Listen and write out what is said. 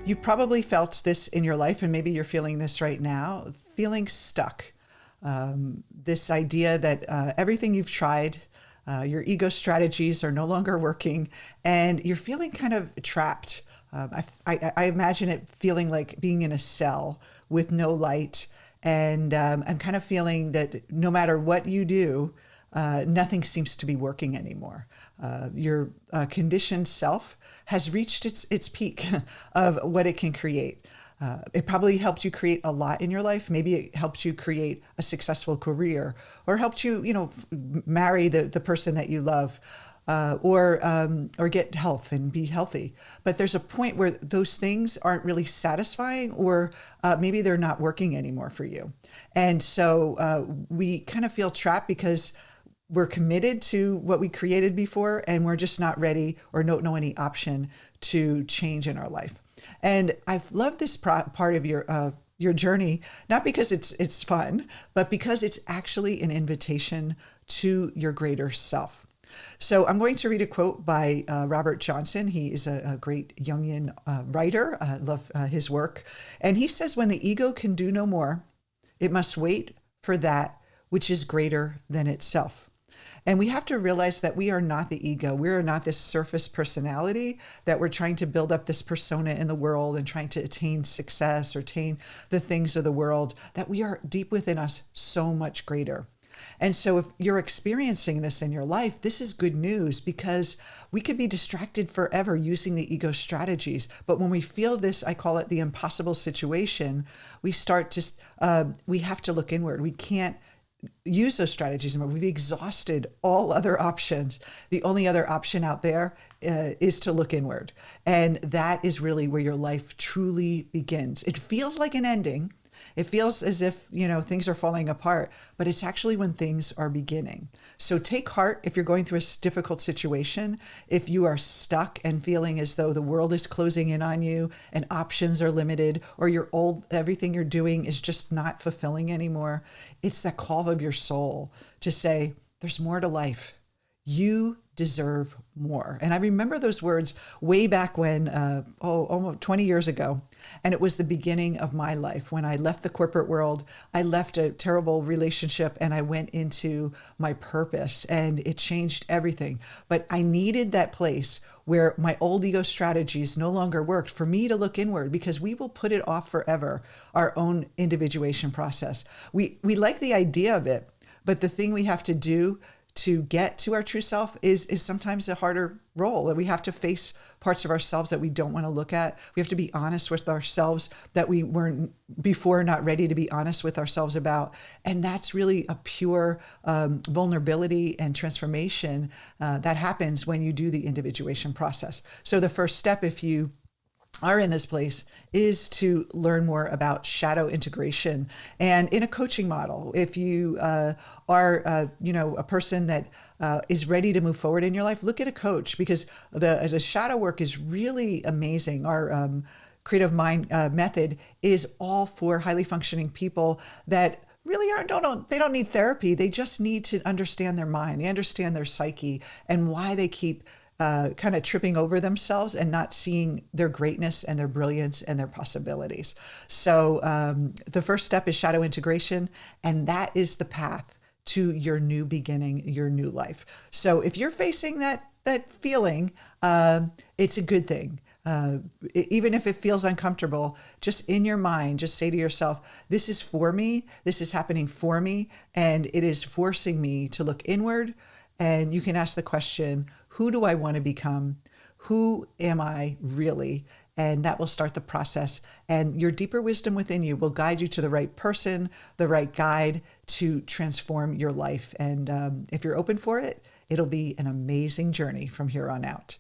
You probably felt this in your life, and maybe you're feeling this right now, feeling stuck. This idea that everything you've tried, your ego strategies are no longer working, and you're feeling kind of trapped. I imagine it feeling like being in a cell with no light, and I'm kind of feeling that no matter what you do, nothing seems to be working anymore. Your conditioned self has reached its peak of what it can create. It probably helped you create a lot in your life. Maybe it helped you create a successful career, or helped you, marry the person that you love, or get health and be healthy. But there's a point where those things aren't really satisfying, or maybe they're not working anymore for you. And so we kind of feel trapped because we're committed to what we created before, and we're just not ready or don't know any option to change in our life. And I've loved this part of your journey, not because it's fun, but because it's actually an invitation to your greater self. So I'm going to read a quote by Robert Johnson. He is a great Jungian writer. I love his work. And he says, when the ego can do no more, it must wait for that which is greater than itself. And we have to realize that we are not the ego. We are not this surface personality that we're trying to build up this persona in the world and trying to attain success or attain the things of the world, that we are deep within us so much greater. And so if you're experiencing this in your life, this is good news, because we could be distracted forever using the ego strategies. But when we feel this, I call it the impossible situation, we start to, we have to look inward. We can't use those strategies anymore. We've exhausted all other options. The only other option out there is to look inward. And that is really where your life truly begins. It feels like an ending. It feels as if, things are falling apart, but it's actually when things are beginning. So take heart if you're going through a difficult situation, if you are stuck and feeling as though the world is closing in on you and options are limited, or everything you're doing is just not fulfilling anymore. It's that call of your soul to say, there's more to life. You deserve more. And I remember those words way back when, almost 20 years ago. And it was the beginning of my life. When I left the corporate world, I left a terrible relationship and I went into my purpose, and it changed everything. But I needed that place where my old ego strategies no longer worked for me to look inward, because we will put it off forever, our own individuation process. We like the idea of it, but the thing we have to do to get to our true self is sometimes a harder role. We have to face parts of ourselves that we don't want to look at. We have to be honest with ourselves that we weren't before not ready to be honest with ourselves about. And that's really a pure vulnerability and transformation that happens when you do the individuation process. So the first step, if you are in this place, is to learn more about shadow integration. And in a coaching model, if you are, a person that is ready to move forward in your life, look at a coach, because the shadow work is really amazing. Our creative mind method is all for highly functioning people that really they don't need therapy. They just need to understand their mind. They understand their psyche and why they keep kind of tripping over themselves and not seeing their greatness and their brilliance and their possibilities. So the first step is shadow integration, and that is the path to your new beginning, your new life. So if you're facing that feeling, it's a good thing. Even if it feels uncomfortable, just in your mind, just say to yourself, this is for me, this is happening for me, and it is forcing me to look inward. And you can ask the question, who do I want to become? Who am I really? And that will start the process. And your deeper wisdom within you will guide you to the right person, the right guide to transform your life. And if you're open for it, it'll be an amazing journey from here on out.